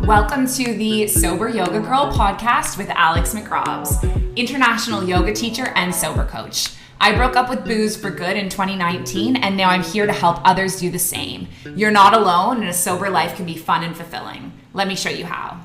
Welcome to the Sober Yoga Girl podcast with Alex McRobbs, international yoga teacher and sober coach. I broke up with booze for good in 2019, and now I'm here to help others do the same. You're not alone, and a sober life can be fun and fulfilling. Let me show you how.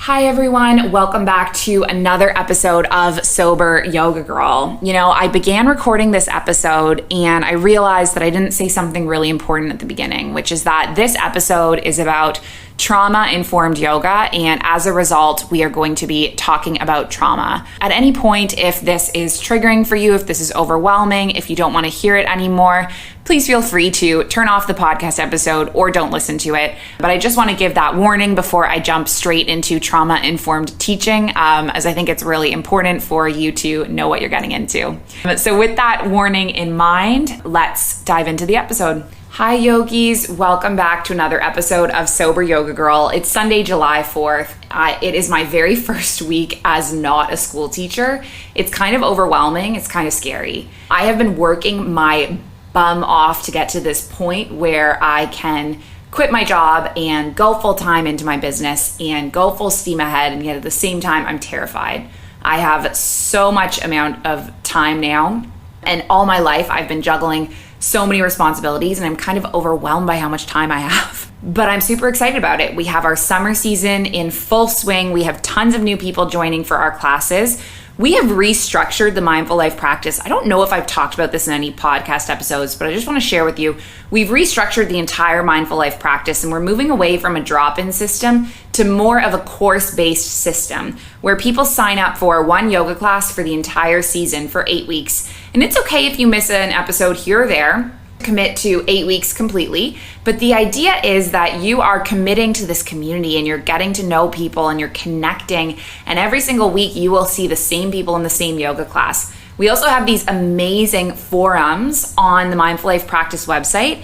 Hi everyone, welcome back to another episode of Sober Yoga Girl. I began recording this episode and I realized that I didn't say something really important at the beginning, which is that this episode is about trauma-informed yoga, and as a result, we are going to be talking about trauma. At any point, if this is triggering for you, if this is overwhelming, if you don't want to hear it anymore, please feel free to turn off the podcast episode or don't listen to it. But I just want to give that warning before I jump straight into trauma-informed teaching, as I think it's really important for you to know what you're getting into. So with that warning in mind, let's dive into the episode. Hi yogis, welcome back to another episode of Sober Yoga Girl. It's Sunday, July 4th. It is my very first week as not a school teacher. It's kind of overwhelming, it's kind of scary. I have been working my bum off to get to this point where I can quit my job and go full time into my business and go full steam ahead, and yet at the same time I'm terrified. I have so much amount of time now, and all my life I've been juggling so many responsibilities, and I'm kind of overwhelmed by how much time I have. But I'm super excited about it. We have our summer season in full swing. We have tons of new people joining for our classes. We have restructured the Mindful Life practice. I don't know if I've talked about this in any podcast episodes, but I just want to share with you. We've restructured the entire Mindful Life practice, and we're moving away from a drop-in system to more of a course-based system where people sign up for one yoga class for the entire season for 8 weeks. And it's okay if you miss an episode here or there. Commit to 8 weeks completely. But the idea is that you are committing to this community and you're getting to know people and you're connecting. And every single week you will see the same people in the same yoga class. We also have these amazing forums on the Mindful Life Practice website.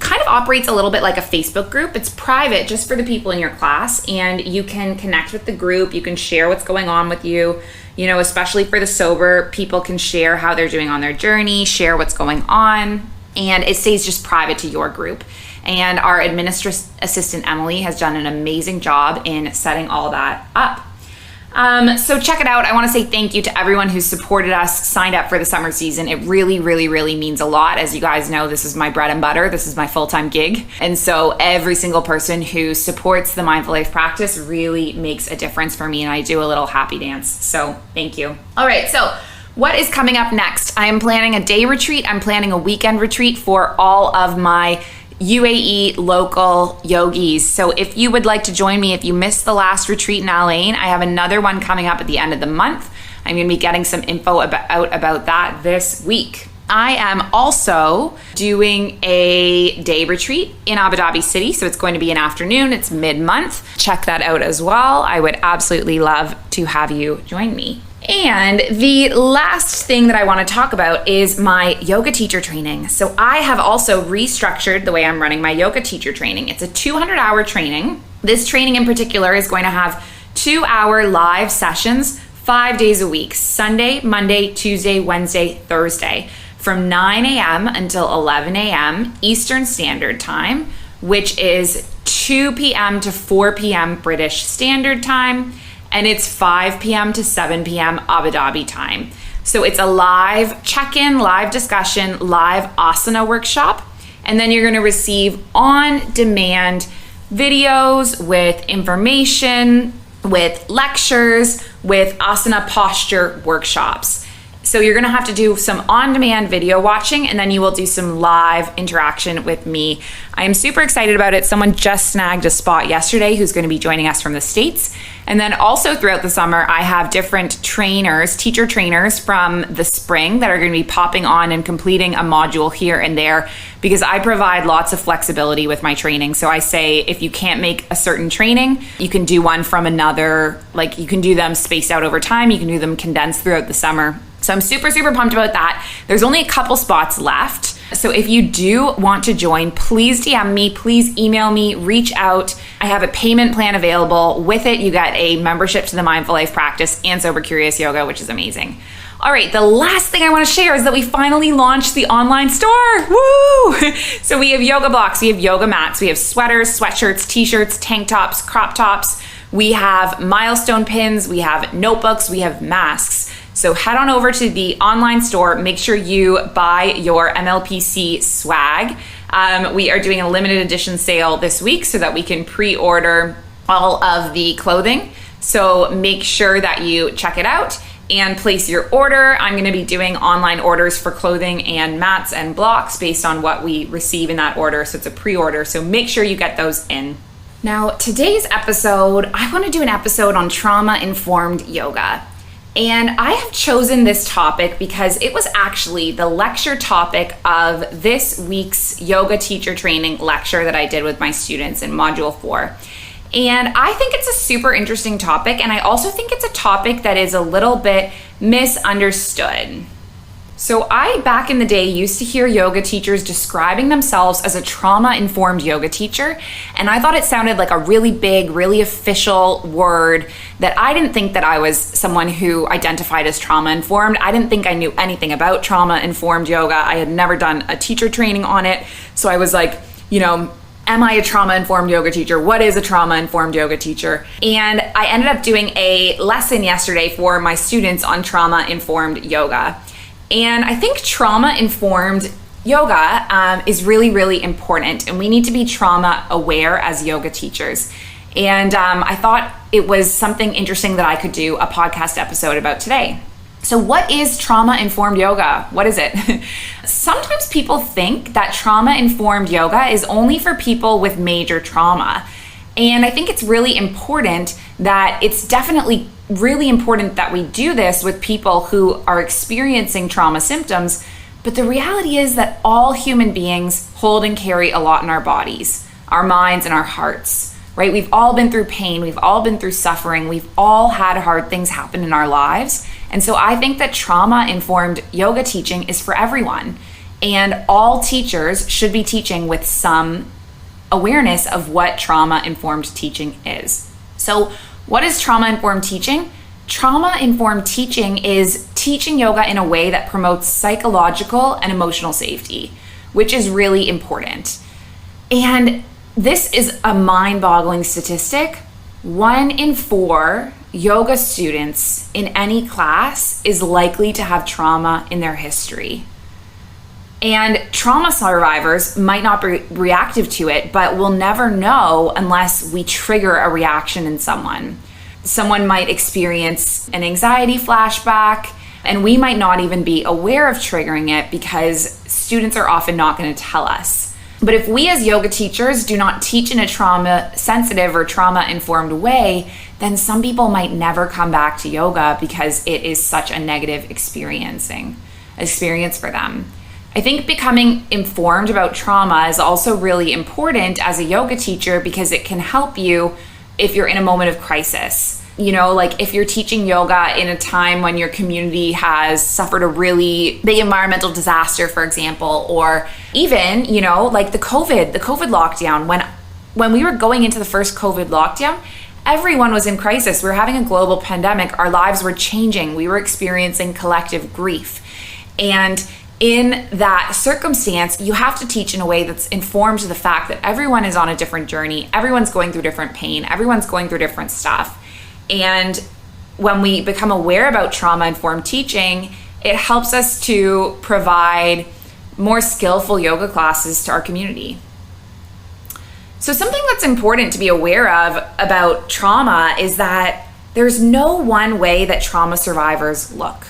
Kind of operates a little bit like a Facebook group. It's private just for the people in your class, and you can connect with the group. You can share what's going on with you. Especially for the sober, people can share how they're doing on their journey, share what's going on, and it stays just private to your group. And our administrative assistant, Emily, has done an amazing job in setting all that up. So check it out. I want to say thank you to everyone who's supported us, signed up for the summer season. It really, really, really means a lot. As you guys know, this is my bread and butter. This is my full-time gig. And so every single person who supports the Mindful Life practice really makes a difference for me, and I do a little happy dance. So thank you. All right, so what is coming up next? I am planning a day retreat. I'm planning a weekend retreat for all of my UAE local yogis. So if you would like to join me, if you missed the last retreat in Al Ain, I have another one coming up at the end of the month. I'm going to be getting some info about that this week. I am also doing a day retreat in Abu Dhabi City. So it's going to be an afternoon. It's mid-month. Check that out as well. I would absolutely love to have you join me. And the last thing that I want to talk about is my yoga teacher training. So I have also restructured the way I'm running my yoga teacher training. It's a 200-hour training. This training in particular is going to have 2-hour live sessions 5 days a week, Sunday, Monday, Tuesday, Wednesday, Thursday, from 9 a.m. until 11 a.m. Eastern Standard Time, which is 2 p.m. to 4 p.m. British Standard Time. And it's 5 p.m. to 7 p.m. Abu Dhabi time. So it's a live check-in, live discussion, live asana workshop. And then you're gonna receive on-demand videos with information, with lectures, with asana posture workshops. So you're gonna have to do some on-demand video watching, and then you will do some live interaction with me. I am super excited about it. Someone just snagged a spot yesterday who's gonna be joining us from the States. And then also throughout the summer, I have different trainers, teacher trainers from the spring that are gonna be popping on and completing a module here and there, because I provide lots of flexibility with my training. So I say, if you can't make a certain training, you can do one from another, like you can do them spaced out over time, you can do them condensed throughout the summer. So I'm super, super pumped about that. There's only a couple spots left. So if you do want to join, please DM me, please email me, reach out. I have a payment plan available. With it, you get a membership to the Mindful Life practice and Sober Curious Yoga, which is amazing. All right, the last thing I want to share is that we finally launched the online store. Woo! So we have yoga blocks, we have yoga mats, we have sweaters, sweatshirts, t-shirts, tank tops, crop tops. We have milestone pins, we have notebooks, we have masks. So head on over to the online store. Make sure you buy your MLPC swag. We are doing a limited edition sale this week so that we can pre-order all of the clothing. So make sure that you check it out and place your order. I'm going to be doing online orders for clothing and mats and blocks based on what we receive in that order. So it's a pre-order. So make sure you get those in. Now, today's episode, I want to do an episode on trauma-informed yoga. And I have chosen this topic because it was actually the lecture topic of this week's yoga teacher training lecture that I did with my students in Module 4. And I think it's a super interesting topic, and I also think it's a topic that is a little bit misunderstood. So I, back in the day, used to hear yoga teachers describing themselves as a trauma-informed yoga teacher, and I thought it sounded like a really big, really official word that I didn't think that I was someone who identified as trauma-informed. I didn't think I knew anything about trauma-informed yoga. I had never done a teacher training on it, so I was like, am I a trauma-informed yoga teacher? What is a trauma-informed yoga teacher? And I ended up doing a lesson yesterday for my students on trauma-informed yoga. And I think trauma-informed yoga is really, really important, and we need to be trauma-aware as yoga teachers. And I thought it was something interesting that I could do a podcast episode about today. So what is trauma-informed yoga? What is it? Sometimes people think that trauma-informed yoga is only for people with major trauma. And I think it's really important that it's definitely really important that we do this with people who are experiencing trauma symptoms. But the reality is that all human beings hold and carry a lot in our bodies, our minds, and our hearts, right? We've all been through pain. We've all been through suffering. We've all had hard things happen in our lives. And so I think that trauma-informed yoga teaching is for everyone. And all teachers should be teaching with some awareness of what trauma-informed teaching is. So what is trauma-informed teaching? Trauma-informed teaching is teaching yoga in a way that promotes psychological and emotional safety, which is really important. And this is a mind-boggling statistic. 1 in 4 yoga students in any class is likely to have trauma in their history. And trauma survivors might not be reactive to it, but we'll never know unless we trigger a reaction in someone. Someone might experience an anxiety flashback, and we might not even be aware of triggering it because students are often not going to tell us. But if we as yoga teachers do not teach in a trauma-sensitive or trauma-informed way, then some people might never come back to yoga because it is such a negative experience for them. I think becoming informed about trauma is also really important as a yoga teacher because it can help you if you're in a moment of crisis. Like if you're teaching yoga in a time when your community has suffered a really big environmental disaster, for example, or even, like the COVID lockdown. When we were going into the first COVID lockdown, everyone was in crisis. We were having a global pandemic. Our lives were changing. We were experiencing collective grief. And in that circumstance, you have to teach in a way that's informed to the fact that everyone is on a different journey. Everyone's going through different pain. Everyone's going through different stuff. And when we become aware about trauma-informed teaching, it helps us to provide more skillful yoga classes to our community. So something that's important to be aware of about trauma is that there's no one way that trauma survivors look.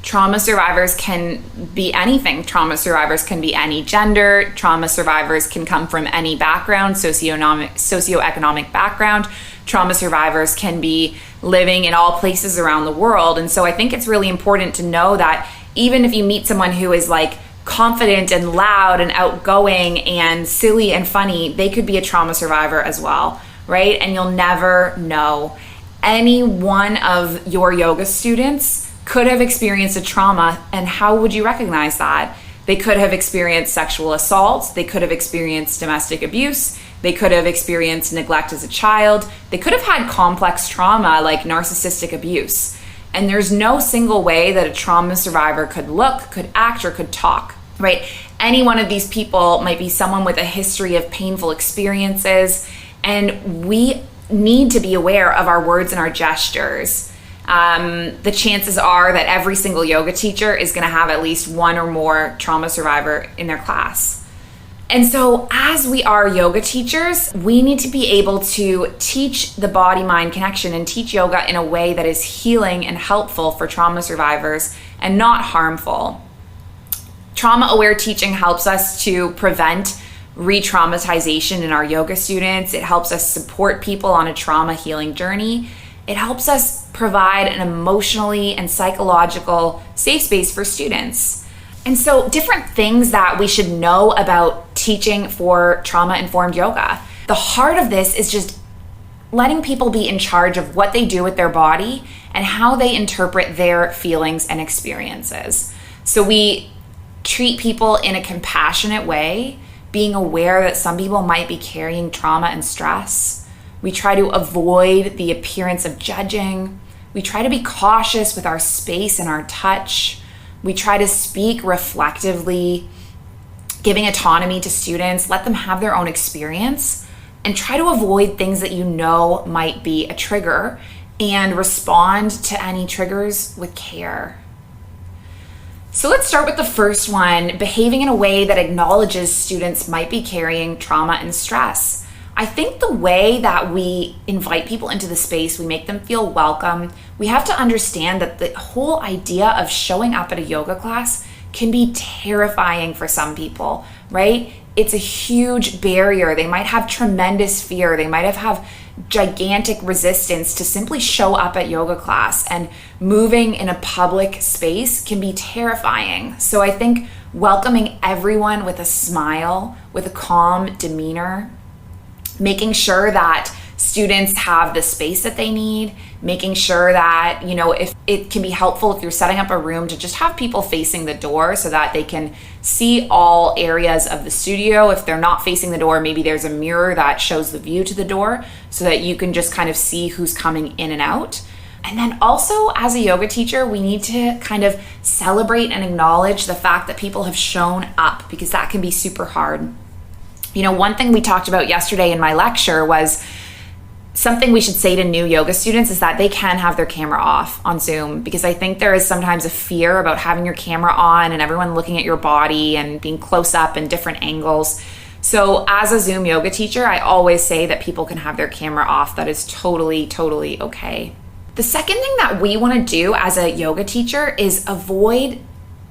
Trauma survivors can be anything. Trauma survivors can be any gender. Trauma survivors can come from any background, socioeconomic background. Trauma survivors can be living in all places around the world. And so I think it's really important to know that even if you meet someone who is like confident and loud and outgoing and silly and funny, they could be a trauma survivor as well, right? And you'll never know. Any one of your yoga students could have experienced a trauma, and how would you recognize that? They could have experienced sexual assault, they could have experienced domestic abuse, they could have experienced neglect as a child, they could have had complex trauma like narcissistic abuse. And there's no single way that a trauma survivor could look, could act, or could talk, right? Any one of these people might be someone with a history of painful experiences, and we need to be aware of our words and our gestures. The chances are that every single yoga teacher is going to have at least one or more trauma survivor in their class. And so as we are yoga teachers, we need to be able to teach the body-mind connection and teach yoga in a way that is healing and helpful for trauma survivors and not harmful. Trauma-aware teaching helps us to prevent re-traumatization in our yoga students. It helps us support people on a trauma healing journey. It helps us provide an emotionally and psychological safe space for students. And so different things that we should know about teaching for trauma-informed yoga. The heart of this is just letting people be in charge of what they do with their body and how they interpret their feelings and experiences. So we treat people in a compassionate way, being aware that some people might be carrying trauma and stress. We try to avoid the appearance of judging. We try to be cautious with our space and our touch. We try to speak reflectively, giving autonomy to students, let them have their own experience, and try to avoid things that you know might be a trigger and respond to any triggers with care. So let's start with the first one, behaving in a way that acknowledges students might be carrying trauma and stress. I think the way that we invite people into the space, we make them feel welcome. We have to understand that the whole idea of showing up at a yoga class can be terrifying for some people, right? It's a huge barrier. They might have tremendous fear. They might have gigantic resistance to simply show up at yoga class, and moving in a public space can be terrifying. So I think welcoming everyone with a smile, with a calm demeanor, making sure that students have the space that they need, making sure that, if it can be helpful if you're setting up a room to just have people facing the door so that they can see all areas of the studio. If they're not facing the door, maybe there's a mirror that shows the view to the door so that you can just kind of see who's coming in and out. And then also, as a yoga teacher, we need to kind of celebrate and acknowledge the fact that people have shown up, because that can be super hard. One thing we talked about yesterday in my lecture was something we should say to new yoga students is that they can have their camera off on Zoom, because I think there is sometimes a fear about having your camera on and everyone looking at your body and being close up in different angles. So as a Zoom yoga teacher, I always say that people can have their camera off. That is totally, totally okay. The second thing that we want to do as a yoga teacher is avoid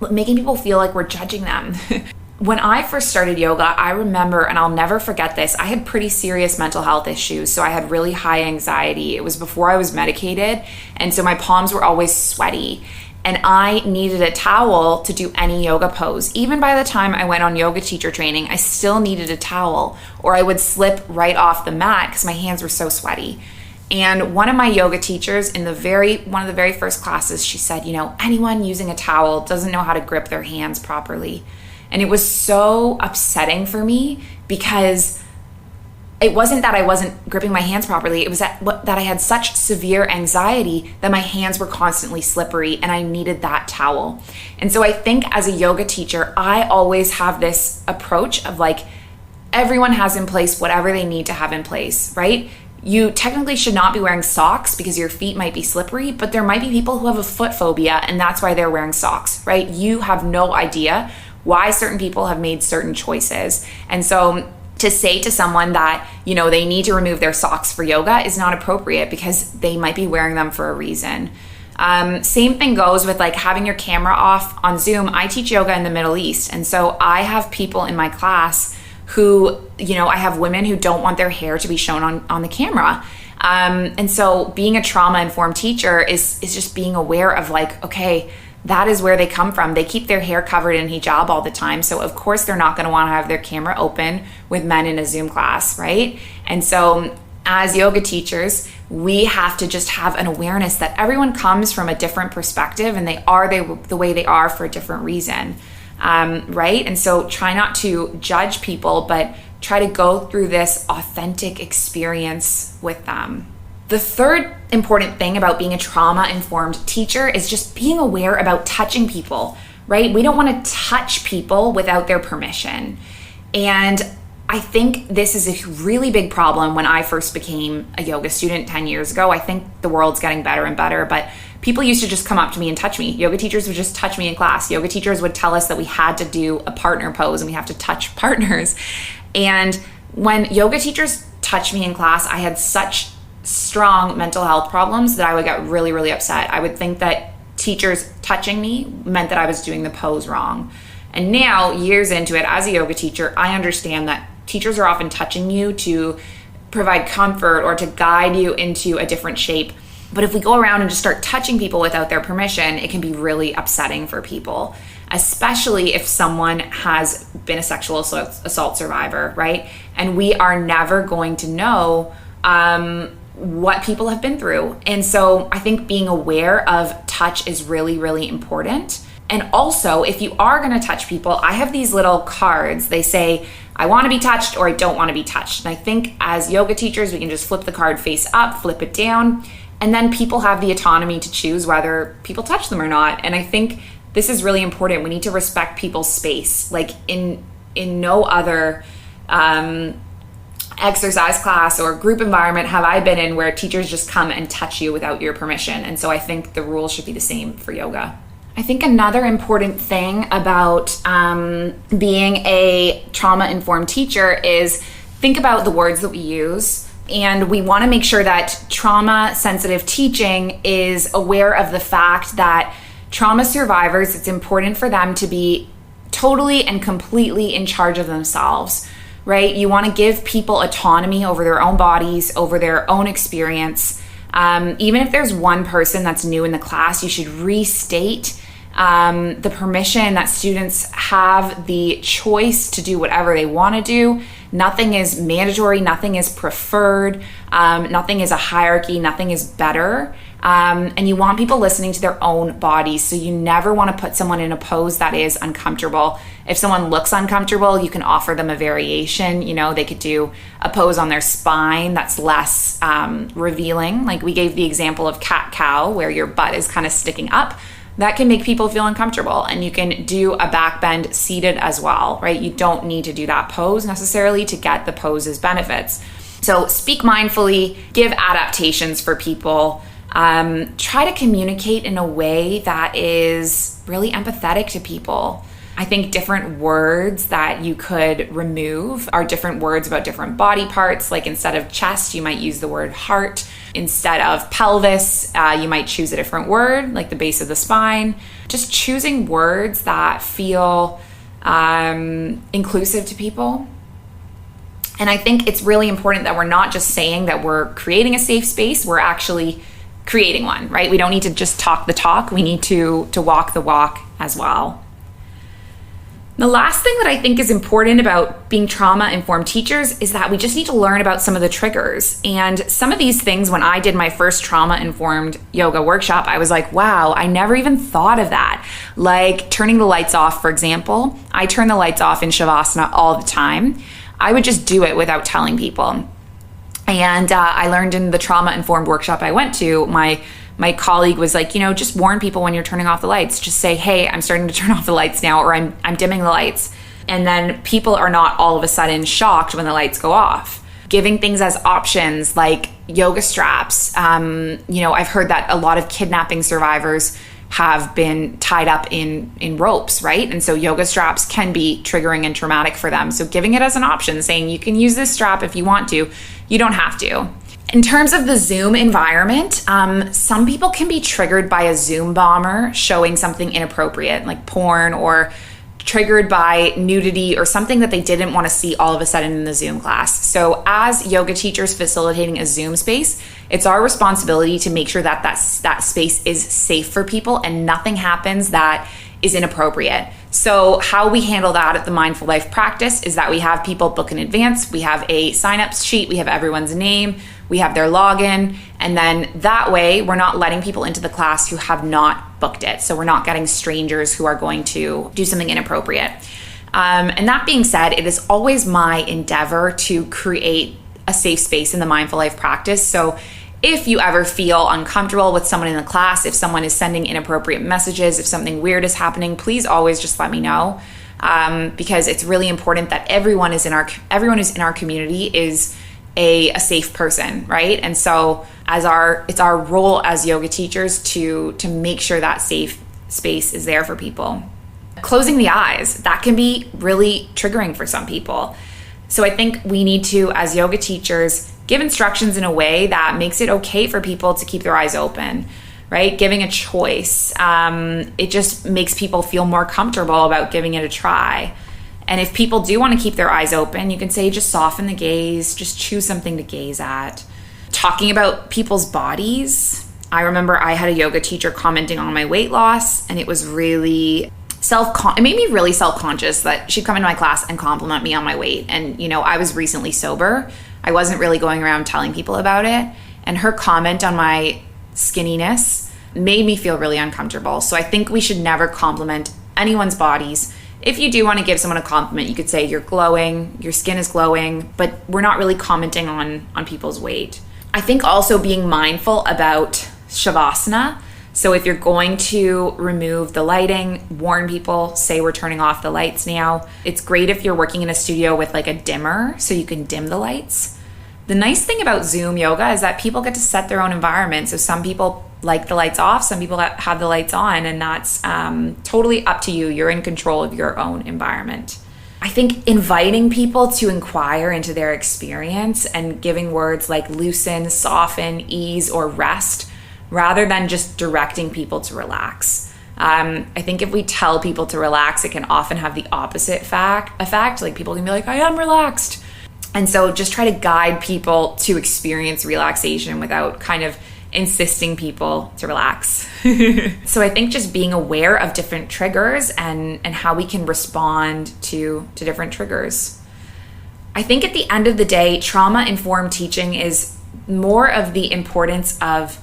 making people feel like we're judging them. When I first started yoga, I remember, and I'll never forget this, I had pretty serious mental health issues. So I had really high anxiety. It was before I was medicated. And so my palms were always sweaty. And I needed a towel to do any yoga pose. Even by the time I went on yoga teacher training, I still needed a towel, or I would slip right off the mat because my hands were so sweaty. And one of my yoga teachers in one of the very first classes, she said, anyone using a towel doesn't know how to grip their hands properly. And it was so upsetting for me, because it wasn't that I wasn't gripping my hands properly. It was that I had such severe anxiety that my hands were constantly slippery and I needed that towel. And so I think as a yoga teacher, I always have this approach of everyone has in place whatever they need to have in place, right? You technically should not be wearing socks because your feet might be slippery, but there might be people who have a foot phobia and that's why they're wearing socks, right? You have no idea why certain people have made certain choices. And so to say to someone that, they need to remove their socks for yoga is not appropriate, because they might be wearing them for a reason. Same thing goes with having your camera off on Zoom. I teach yoga in the Middle East. And so I have people in my class who, I have women who don't want their hair to be shown on the camera. And so being a trauma-informed teacher is just being aware of okay, that is where they come from. They keep their hair covered in hijab all the time. So of course they're not going to want to have their camera open with men in a Zoom class, right? And so as yoga teachers, we have to just have an awareness that everyone comes from a different perspective and they are the way they are for a different reason, right? And so try not to judge people, but try to go through this authentic experience with them. The third important thing about being a trauma-informed teacher is just being aware about touching people, right? We don't want to touch people without their permission. And I think this is a really big problem. When I first became a yoga student 10 years ago, I think the world's getting better and better, but people used to just come up to me and touch me. Yoga teachers would just touch me in class. Yoga teachers would tell us that we had to do a partner pose and we have to touch partners. And when yoga teachers touched me in class, I had such strong mental health problems that I would get really, really upset. I would think that teachers touching me meant that I was doing the pose wrong. And now, years into it, as a yoga teacher, I understand that teachers are often touching you to provide comfort or to guide you into a different shape. But if we go around and just start touching people without their permission, it can be really upsetting for people, especially if someone has been a sexual assault survivor, right? And we are never going to know what people have been through. And so I think being aware of touch is really, really important. And also, if you are going to touch people, I have these little cards. They say, I want to be touched or I don't want to be touched. And I think as yoga teachers, we can just flip the card face up, flip it down, and then people have the autonomy to choose whether people touch them or not. And I think this is really important. We need to respect people's space. Like in no other exercise class or group environment have I been in where teachers just come and touch you without your permission. And so I think the rules should be the same for yoga. I think another important thing about being a trauma-informed teacher is think about the words that we use. And we want to make sure that trauma-sensitive teaching is aware of the fact that trauma survivors, it's important for them to be totally and completely in charge of themselves, right? You want to give people autonomy over their own bodies, over their own experience. Even if there's one person that's new in the class, you should restate the permission that students have the choice to do whatever they want to do. Nothing is mandatory, nothing is preferred, nothing is a hierarchy, nothing is better. And you want people listening to their own bodies. So you never want to put someone in a pose that is uncomfortable. If someone looks uncomfortable, you can offer them a variation. You know, they could do a pose on their spine that's less revealing. Like we gave the example of cat-cow where your butt is kind of sticking up. That can make people feel uncomfortable. And you can do a back bend seated as well, right? You don't need to do that pose necessarily to get the pose's benefits. So speak mindfully, give adaptations for people. Try to communicate in a way that is really empathetic to people. I think different words that you could remove are different words about different body parts. Like instead of chest, you might use the word heart. Instead of pelvis, you might choose a different word, like the base of the spine. Just choosing words that feel inclusive to people. And I think it's really important that we're not just saying that we're creating a safe space, we're actually creating one, right? We don't need to just talk the talk, we need to walk the walk as well. The last thing that I think is important about being trauma-informed teachers is that we just need to learn about some of the triggers. And some of these things, when I did my first trauma-informed yoga workshop, I was like, wow, I never even thought of that. Like turning the lights off, for example. I turn the lights off in Shavasana all the time. I would just do it without telling people. And I learned in the trauma-informed workshop I went to, my colleague was like, just warn people when you're turning off the lights. Just say, hey, I'm starting to turn off the lights now, or I'm dimming the lights. And then people are not all of a sudden shocked when the lights go off. Giving things as options like yoga straps. I've heard that a lot of kidnapping survivors have been tied up in ropes, right? And so yoga straps can be triggering and traumatic for them. So giving it as an option, saying you can use this strap if you want to, you don't have to. In terms of the Zoom environment, some people can be triggered by a Zoom bomber showing something inappropriate, like porn, or triggered by nudity or something that they didn't want to see all of a sudden in the Zoom class. So as yoga teachers facilitating a Zoom space, it's our responsibility to make sure that that space is safe for people and nothing happens that is inappropriate. So how we handle that at the Mindful Life practice is that we have people book in advance. We have a sign-up sheet. We have everyone's name. We have their login. And then that way, we're not letting people into the class who have not booked it. So we're not getting strangers who are going to do something inappropriate. And that being said, it is always my endeavor to create a safe space in the Mindful Life practice. So If you ever feel uncomfortable with someone in the class, if someone is sending inappropriate messages, if something weird is happening, please always just let me know, because it's really important that everyone who's in our community is a safe person, right? And so it's our role as yoga teachers to make sure that safe space is there for people. Closing the eyes, that can be really triggering for some people. So I think we need to, as yoga teachers, give instructions in a way that makes it okay for people to keep their eyes open, right? Giving a choice. It just makes people feel more comfortable about giving it a try. And if people do want to keep their eyes open, you can say, just soften the gaze, just choose something to gaze at. Talking about people's bodies. I remember I had a yoga teacher commenting on my weight loss, and it was really it made me really self-conscious that she'd come into my class and compliment me on my weight. And, I was recently sober. I wasn't really going around telling people about it. And her comment on my skinniness made me feel really uncomfortable. So I think we should never compliment anyone's bodies. If you do want to give someone a compliment, you could say you're glowing, your skin is glowing, but we're not really commenting on people's weight. I think also being mindful about Shavasana. So if you're going to remove the lighting, warn people, say we're turning off the lights now. It's great if you're working in a studio with like a dimmer so you can dim the lights. The nice thing about Zoom yoga is that people get to set their own environment. So some people like the lights off, some people have the lights on, and that's totally up to you. You're in control of your own environment. I think inviting people to inquire into their experience and giving words like loosen, soften, ease, or rest, rather than just directing people to relax. I think if we tell people to relax, it can often have the opposite effect. Like people can be like, I am relaxed. And so just try to guide people to experience relaxation without kind of insisting people to relax. So I think just being aware of different triggers and how we can respond to different triggers. I think at the end of the day, trauma-informed teaching is more of the importance of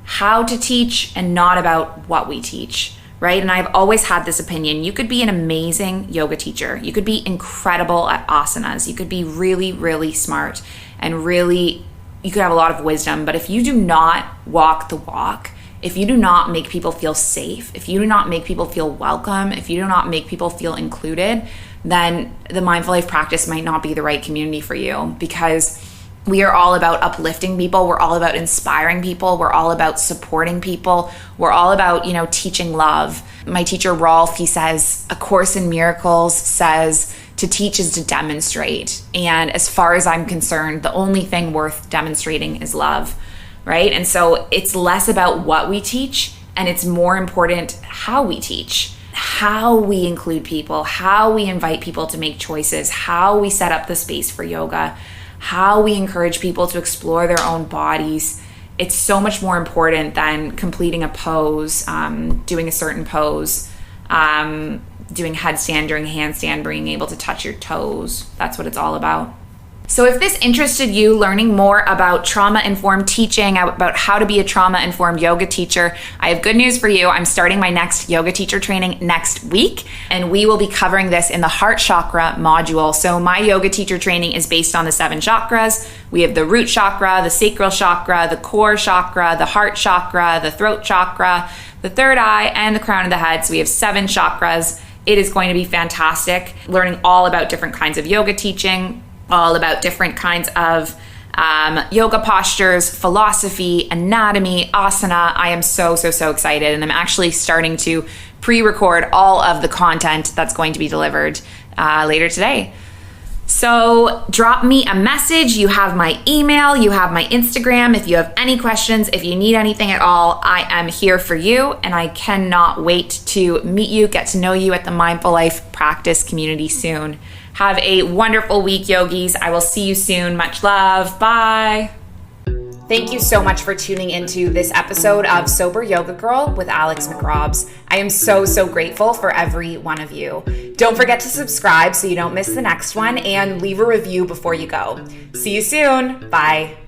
how to teach and not about what we teach, right? And I've always had this opinion. You could be an amazing yoga teacher. You could be incredible at asanas. You could be really, really smart and you could have a lot of wisdom. But if you do not walk the walk, if you do not make people feel safe, if you do not make people feel welcome, if you do not make people feel included, then the Mindful Life practice might not be the right community for you, because we are all about uplifting people. We're all about inspiring people. We're all about supporting people. We're all about, teaching love. My teacher, Rolf, he says, A Course in Miracles says to teach is to demonstrate. And as far as I'm concerned, the only thing worth demonstrating is love, right? And so it's less about what we teach, and it's more important how we teach, how we include people, how we invite people to make choices, how we set up the space for yoga, how we encourage people to explore their own bodies. It's so much more important than completing a pose, doing a certain pose, doing headstand, doing handstand, being able to touch your toes. That's what it's all about. So if this interested you, learning more about trauma-informed teaching, about how to be a trauma-informed yoga teacher, I have good news for you. I'm starting my next yoga teacher training next week, and we will be covering this in the heart chakra module. So my yoga teacher training is based on the 7 chakras. We have the root chakra, the sacral chakra, the core chakra, the heart chakra, the throat chakra, the third eye, and the crown of the head. So we have 7 chakras. It is going to be fantastic, learning all about different kinds of yoga teaching, all about different kinds of yoga postures, philosophy, anatomy, asana. I am so excited, and I'm actually starting to pre-record all of the content that's going to be delivered later today. So drop me a message. You have my email, you have my Instagram. If you have any questions, if you need anything at all, I am here for you, and I cannot wait to meet you, get to know you at the Mindful Life practice community soon. Have a wonderful week, yogis. I will see you soon. Much love. Bye. Thank you so much for tuning into this episode of Sober Yoga Girl with Alex McRobbs. I am so grateful for every one of you. Don't forget to subscribe so you don't miss the next one, and leave a review before you go. See you soon. Bye.